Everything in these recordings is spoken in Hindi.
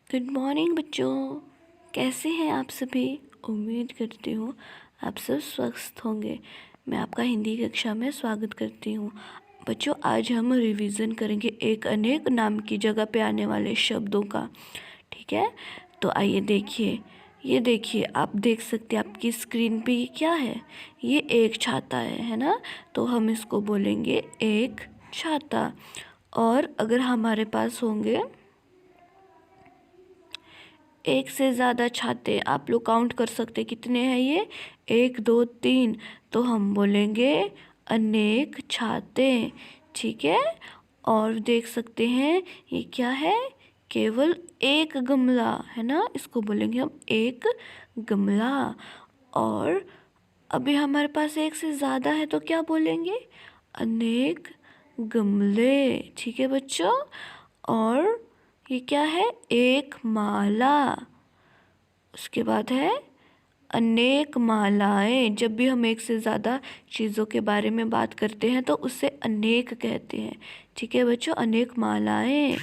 गुड मॉर्निंग बच्चों, कैसे हैं आप सभी। उम्मीद करती हूँ आप सब स्वस्थ होंगे। मैं आपका हिंदी कक्षा में स्वागत करती हूँ। बच्चों, आज हम रिवीजन करेंगे एक अनेक नाम की जगह पे आने वाले शब्दों का। ठीक है, तो आइए देखिए। ये देखिए, आप देख सकते हैं आपकी स्क्रीन पे ये क्या है। ये एक छाता है ना। तो हम इसको बोलेंगे एक छाता। और अगर हमारे पास होंगे एक से ज़्यादा छाते, आप लोग काउंट कर सकते कितने हैं ये, 1 2 3, तो हम बोलेंगे अनेक छाते। ठीक है। और देख सकते हैं ये क्या है, केवल एक गमला है ना, इसको बोलेंगे हम एक गमला। और अभी हमारे पास एक से ज़्यादा है तो क्या बोलेंगे, अनेक गमले। ठीक है बच्चों। और ये क्या है, एक माला। उसके बाद है अनेक मालाएं। जब भी हम एक से ज़्यादा चीज़ों के बारे में बात करते हैं तो उससे अनेक कहते हैं। ठीक है बच्चों, अनेक मालाएं।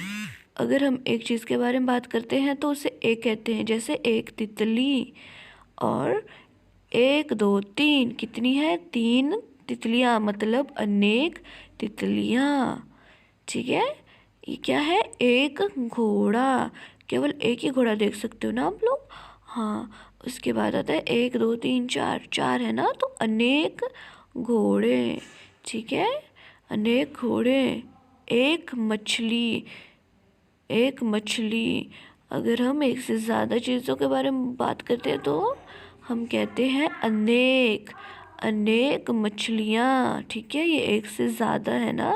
अगर हम एक चीज़ के बारे में बात करते हैं तो उसे एक कहते हैं, जैसे एक तितली। और 1 2 3 कितनी है, 3 तितलियाँ, मतलब अनेक तितलियाँ। ठीक है। ये क्या है, एक घोड़ा। केवल एक ही घोड़ा देख सकते हो ना आप लोग। हाँ, उसके बाद आता है 1 2 3 4, 4 है ना, तो अनेक घोड़े। ठीक है, अनेक घोड़े। एक मछली, एक मछली। अगर हम एक से ज़्यादा चीज़ों के बारे में बात करते हैं तो हम कहते हैं अनेक, अनेक मछलियाँ। ठीक है, ये एक से ज़्यादा है ना।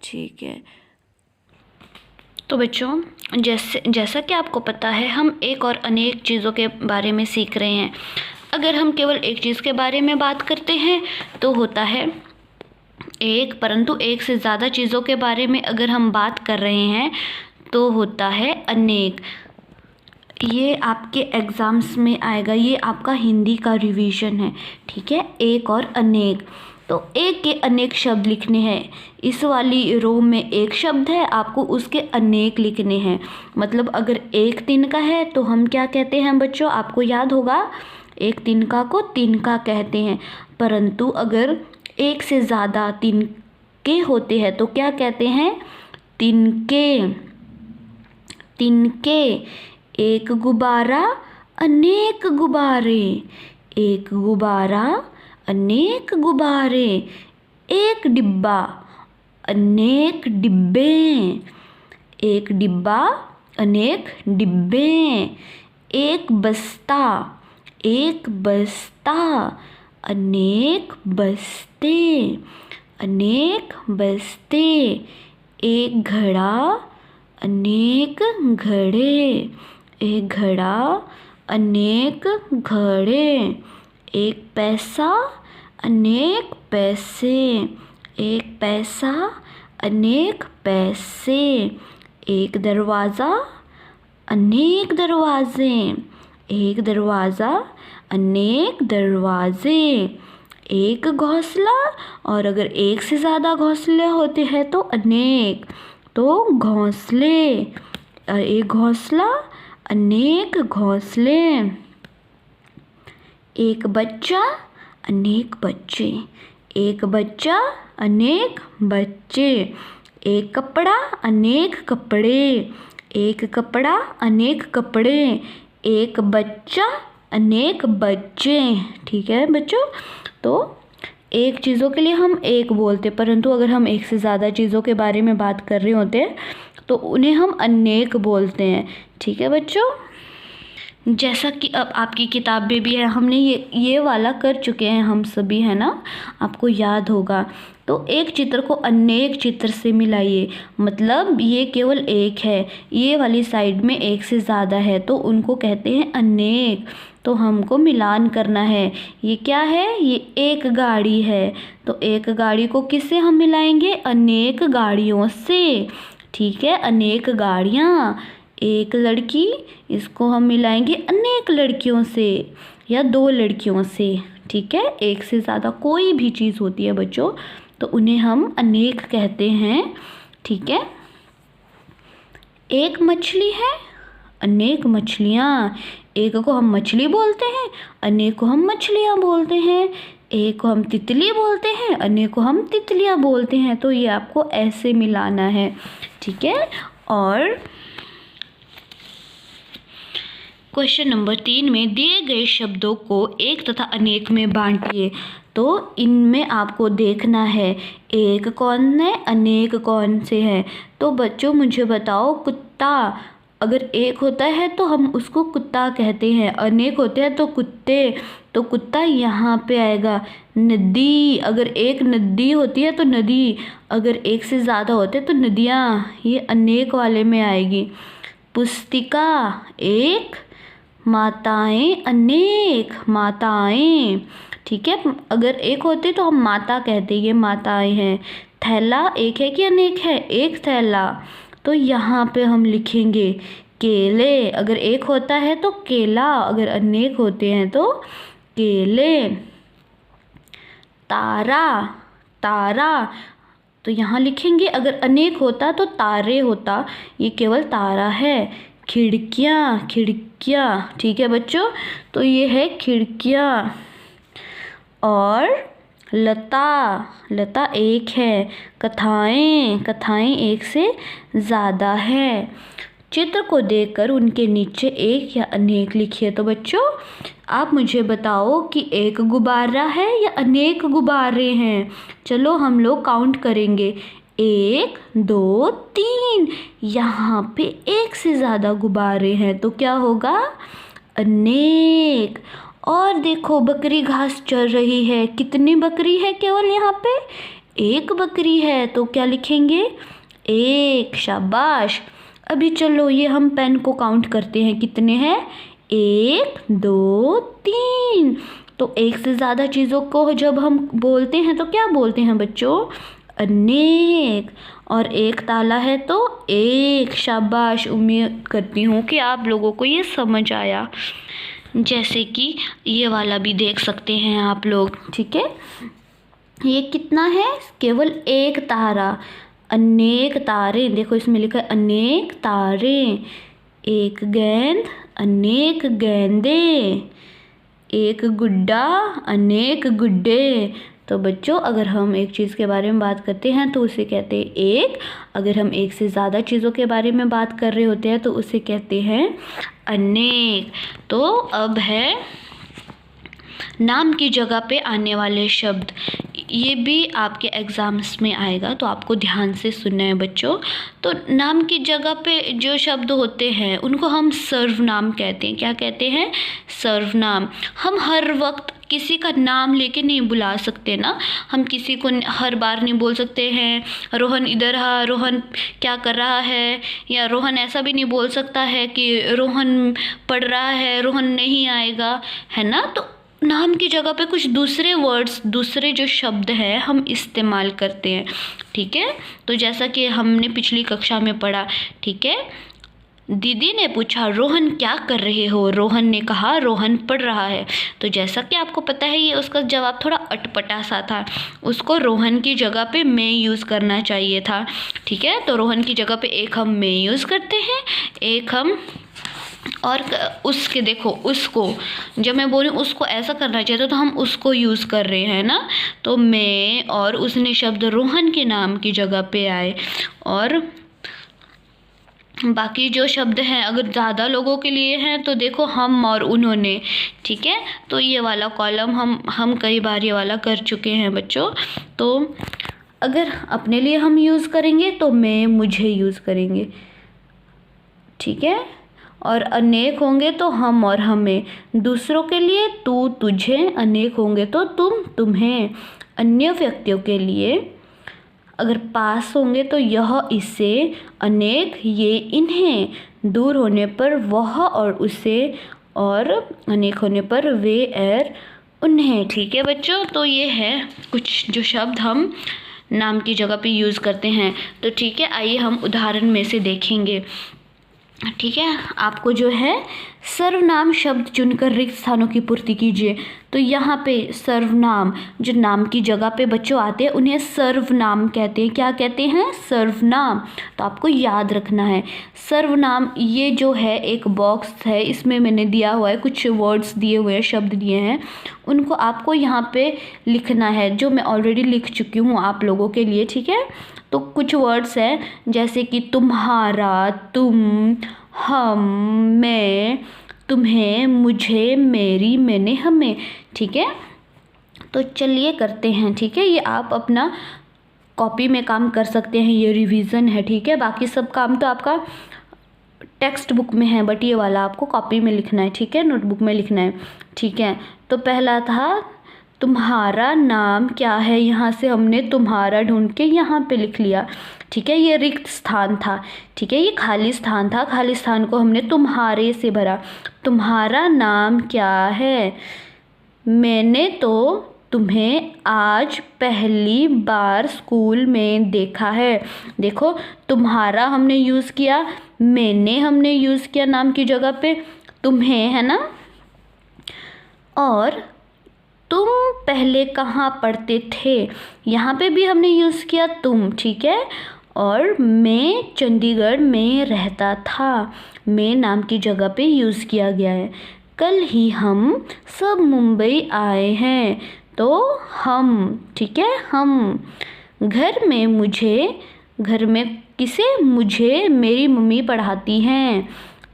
ठीक है। तो बच्चों, जैसा कि आपको पता है, हम एक और अनेक चीज़ों के बारे में सीख रहे हैं। अगर हम केवल एक चीज़ के बारे में बात करते हैं तो होता है एक, परंतु एक से ज़्यादा चीज़ों के बारे में अगर हम बात कर रहे हैं तो होता है अनेक। ये आपके एग्ज़ाम्स में आएगा, ये आपका हिंदी का रिवीजन है। ठीक है, एक और अनेक। तो एक के अनेक शब्द लिखने हैं। इस वाली रो में एक शब्द है, आपको उसके अनेक लिखने हैं। मतलब अगर एक तिनका है तो हम क्या कहते हैं बच्चों, आपको याद होगा, एक तिनका को तिनका कहते हैं। परंतु अगर एक से ज़्यादा तिनके होते हैं तो क्या कहते हैं, तिनके। तिनके। एक गुब्बारा अनेक गुब्बारे, एक गुब्बारा अनेक गुब्बारे। एक डिब्बा अनेक डिब्बे, एक डिब्बा अनेक डिब्बे। एक बस्ता, एक बस्ता, अनेक बस्ते, अनेक बस्ते। एक घड़ा अनेक घड़े, एक घड़ा अनेक घड़े। एक पैसा अनेक पैसे, एक पैसा अनेक पैसे। एक दरवाज़ा अनेक दरवाजे, एक दरवाज़ा अनेक दरवाजे। एक घोंसला, और अगर एक से ज़्यादा घोंसले होते हैं तो अनेक, तो घोंसले। एक घोंसला अनेक घोंसले। एक बच्चा अनेक बच्चे, एक बच्चा अनेक बच्चे। एक कपड़ा अनेक कपड़े, एक कपड़ा अनेक कपड़े। एक बच्चा अनेक बच्चे। ठीक है बच्चों। तो एक चीज़ों के लिए हम एक बोलते, परंतु अगर हम एक से ज़्यादा चीज़ों के बारे में बात कर रहे होते हैं तो उन्हें हम अनेक बोलते हैं। ठीक है बच्चों। जैसा कि अब आपकी किताब में भी है, हमने ये वाला कर चुके हैं हम सभी, है ना, आपको याद होगा। तो एक चित्र को अनेक चित्र से मिलाइए, मतलब ये केवल एक है, ये वाली साइड में एक से ज़्यादा है तो उनको कहते हैं अनेक। तो हमको मिलान करना है। ये क्या है, ये एक गाड़ी है, तो एक गाड़ी को किससे हम मिलाएंगे, अनेक गाड़ियों से। ठीक है, अनेक गाड़ियाँ। एक लड़की, इसको हम मिलाएंगे अनेक लड़कियों से या 2 लड़कियों से। ठीक है, एक से ज़्यादा कोई भी चीज़ होती है बच्चों तो उन्हें हम अनेक कहते हैं। ठीक है। एक मछली है अनेक मछलियाँ। एक को हम मछली बोलते हैं, अनेक को हम मछलियाँ बोलते हैं। एक को हम तितली बोलते हैं, अनेक को हम तितलियाँ बोलते हैं। तो ये आपको ऐसे मिलाना है, ठीक है। और क्वेश्चन नंबर 3 में दिए गए शब्दों को एक तथा अनेक में बांटिए। तो इनमें आपको देखना है एक कौन है, अनेक कौन से हैं। तो बच्चों मुझे बताओ, कुत्ता अगर एक होता है तो हम उसको कुत्ता कहते हैं, अनेक होते हैं तो कुत्ते, तो कुत्ता यहाँ पे आएगा। नदी, अगर एक नदी होती है तो नदी, अगर एक से ज़्यादा होते तो नदियाँ, ये अनेक वाले में आएगी। पुस्तिका एक, माताएं अनेक, माताएं, ठीक है। अगर एक होते तो हम माता कहते, ये माताएं हैं। थैला एक है कि अनेक है, एक थैला, तो यहाँ पे हम लिखेंगे केले। अगर एक होता है तो केला, अगर अनेक होते हैं तो केले। तारा, तारा, तो यहाँ लिखेंगे अगर अनेक होता तो तारे होता, ये केवल तारा है। खिड़कियाँ, खिड़कियाँ, ठीक है बच्चों, तो ये है खिड़कियाँ। और लता, लता एक है। कथाएं, कथाएं एक से ज़्यादा है। चित्र को देखकर उनके नीचे एक या अनेक लिखिए। तो बच्चों आप मुझे बताओ कि एक गुब्बारा है या अनेक गुब्बारे हैं। चलो हम लोग काउंट करेंगे, 1 2 3। यहाँ पे एक से ज़्यादा गुब्बारे हैं तो क्या होगा, अनेक। और देखो बकरी घास चर रही है, कितनी बकरी है, केवल यहाँ पे एक बकरी है, तो क्या लिखेंगे, एक, शाबाश। अभी चलो ये हम पेन को काउंट करते हैं, कितने हैं, 1 2 3। तो एक से ज़्यादा चीज़ों को जब हम बोलते हैं तो क्या बोलते हैं बच्चों, अनेक। और एक ताला है तो एक, शाबाश। उम्मीद करती हूँ कि आप लोगों को ये समझ आया। जैसे कि ये वाला भी देख सकते हैं आप लोग, ठीक है। ये कितना है, केवल एक तारा। अनेक तारे, देखो इसमें लिखा है अनेक तारे। एक गेंद, अनेक गेंदे। एक गुड्डा, अनेक गुड्डे। तो बच्चों अगर हम एक चीज़ के बारे में बात करते हैं तो उसे कहते हैं एक। अगर हम एक से ज़्यादा चीज़ों के बारे में बात कर रहे होते हैं तो उसे कहते हैं अनेक। तो अब है नाम की जगह पे आने वाले शब्द। ये भी आपके एग्ज़ाम्स में आएगा तो आपको ध्यान से सुनना है बच्चों। तो नाम की जगह पे जो शब्द होते हैं उनको हम सर्वनाम कहते हैं। क्या कहते हैं, सर्वनाम। हम हर वक्त किसी का नाम लेके नहीं बुला सकते ना, हम किसी को हर बार नहीं बोल सकते हैं रोहन इधर आ, रोहन क्या कर रहा है, या रोहन ऐसा भी नहीं बोल सकता है कि रोहन पढ़ रहा है, रोहन नहीं आएगा, है ना। तो नाम की जगह पे कुछ दूसरे वर्ड्स, दूसरे जो शब्द हैं हम इस्तेमाल करते हैं, ठीक है। तो जैसा कि हमने पिछली कक्षा में पढ़ा, ठीक है। दीदी ने पूछा रोहन क्या कर रहे हो, रोहन ने कहा रोहन पढ़ रहा है। तो जैसा कि आपको पता है ये उसका जवाब थोड़ा अटपटा सा था, उसको रोहन की जगह पे मैं यूज़ करना चाहिए था, ठीक है। तो रोहन की जगह पे एक हम मैं यूज़ करते हैं, एक हम और उसके, देखो उसको जब मैं बोलूँ उसको ऐसा करना चाहिए तो हम उसको यूज़ कर रहे हैं ना। तो मैं और उसने शब्द रोहन के नाम की जगह पे आए। और बाकी जो शब्द हैं अगर ज़्यादा लोगों के लिए हैं तो देखो हम और उन्होंने, ठीक है। तो ये वाला कॉलम हम कई बार ये वाला कर चुके हैं बच्चों। तो अगर अपने लिए हम यूज़ करेंगे तो मैं मुझे यूज़ करेंगे, ठीक है। और अनेक होंगे तो हम और हमें, दूसरों के लिए तू तुझे, अनेक होंगे तो तुम तुम्हें। अन्य व्यक्तियों के लिए अगर पास होंगे तो यह इससे, अनेक ये इन्हें, दूर होने पर वह और उसे, और अनेक होने पर वे और उन्हें, ठीक है बच्चों। तो ये है कुछ जो शब्द हम नाम की जगह पे यूज़ करते हैं। तो ठीक है, आइए हम उदाहरण में से देखेंगे, ठीक है। आपको जो है सर्वनाम शब्द चुनकर रिक्त स्थानों की पूर्ति कीजिए। तो यहाँ पे सर्वनाम, जो नाम की जगह पे बच्चों आते हैं उन्हें सर्वनाम कहते हैं। क्या कहते हैं? सर्वनाम। तो आपको याद रखना है सर्वनाम। ये जो है एक बॉक्स है, इसमें मैंने दिया हुआ है, कुछ वर्ड्स दिए हुए हैं, शब्द दिए हैं, उनको आपको यहाँ पे लिखना है, जो मैं ऑलरेडी लिख चुकी हूँ आप लोगों के लिए, ठीक है। तो कुछ वर्ड्स हैं जैसे कि तुम्हारा, तुम, हम, मैं, तुम्हें, मुझे, मेरी, मैंने, हमें, ठीक है। तो चलिए करते हैं, ठीक है। ये आप अपना कॉपी में काम कर सकते हैं, ये रिवीजन है, ठीक है। बाकी सब काम तो आपका टेक्स्ट बुक में है, बट ये वाला आपको कॉपी में लिखना है, ठीक है, नोटबुक में लिखना है, ठीक है। तो पहला था तुम्हारा नाम क्या है, यहाँ से हमने तुम्हारा ढूंढ के यहाँ पे लिख लिया, ठीक है। ये रिक्त स्थान था, ठीक है, ये खाली स्थान था, खाली स्थान को हमने तुम्हारे से भरा। तुम्हारा नाम क्या है? मैंने तो तुम्हें आज पहली बार स्कूल में देखा है। देखो, तुम्हारा हमने यूज़ किया, मैंने हमने यूज़ किया नाम की जगह पे, तुम्हें, है ना। और तुम पहले कहाँ पढ़ते थे, यहाँ पे भी हमने यूज़ किया तुम, ठीक है। और मैं चंडीगढ़ में रहता था, मैं नाम की जगह पे यूज़ किया गया है। कल ही हम सब मुंबई आए हैं, तो हम, ठीक है, हम। घर में किसे? मुझे मेरी मम्मी पढ़ाती हैं।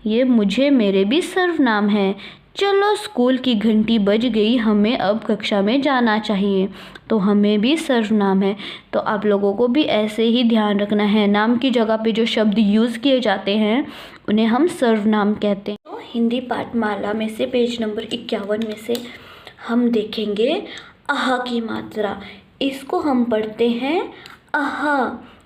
ये मुझे मेरे भी सर्वनाम है। चलो, स्कूल की घंटी बज गई, हमें अब कक्षा में जाना चाहिए, तो हमें भी सर्वनाम है। तो आप लोगों को भी ऐसे ही ध्यान रखना है, नाम की जगह पे जो शब्द यूज़ किए जाते हैं उन्हें हम सर्वनाम कहते हैं। तो हिंदी पाठमाला में से पेज नंबर 51 में से हम देखेंगे आहा की मात्रा। इसको हम पढ़ते हैं आहा।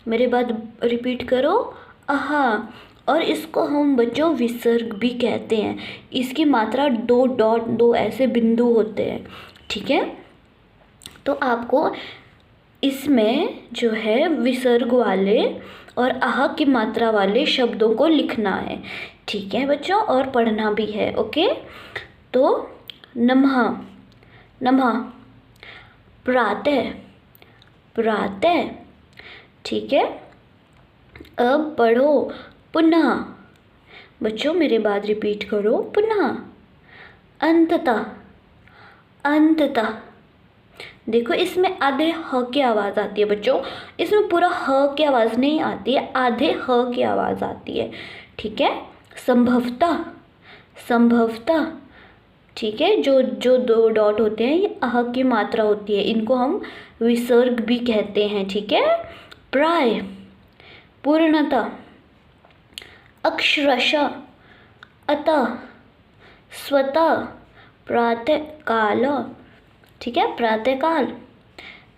मेरे बाद रिपीट करो, आहा। और इसको हम बच्चों विसर्ग भी कहते हैं। इसकी मात्रा 2 डॉट, 2 ऐसे बिंदु होते हैं, ठीक है। तो आपको इसमें जो है विसर्ग वाले और आह की मात्रा वाले शब्दों को लिखना है, ठीक है बच्चों, और पढ़ना भी है, ओके। तो नमः, नमः, प्रातः, प्रातः, ठीक है। अब पढ़ो पुनः। बच्चों मेरे बाद रिपीट करो, पुनः। अंततः, अंततः। देखो, इसमें आधे ह की आवाज़ आती है बच्चों, इसमें पूरा ह की आवाज़ नहीं आती है, आधे ह की आवाज़ आती है, ठीक है। संभवतः, संभवतः, ठीक है। जो 2 डॉट होते हैं ये आह की मात्रा होती है, इनको हम विसर्ग भी कहते हैं, ठीक है। प्राय, पूर्णतः, अक्षरशः, अतः, स्वतः, प्रातःकाल, ठीक है, प्रातःकाल।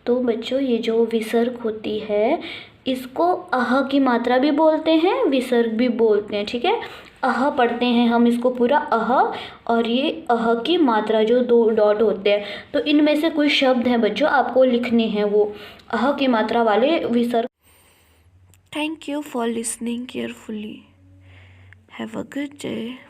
तो बच्चों ये जो विसर्ग होती है इसको आह की मात्रा भी बोलते हैं, विसर्ग भी बोलते हैं, ठीक है। आह पढ़ते हैं हम इसको पूरा आह, और ये आह की मात्रा जो 2 डॉट होते हैं, तो इनमें से कुछ शब्द हैं बच्चों आपको लिखने हैं, वो आह की मात्रा वाले विसर्ग। Thank you for listening carefully. Have a good day.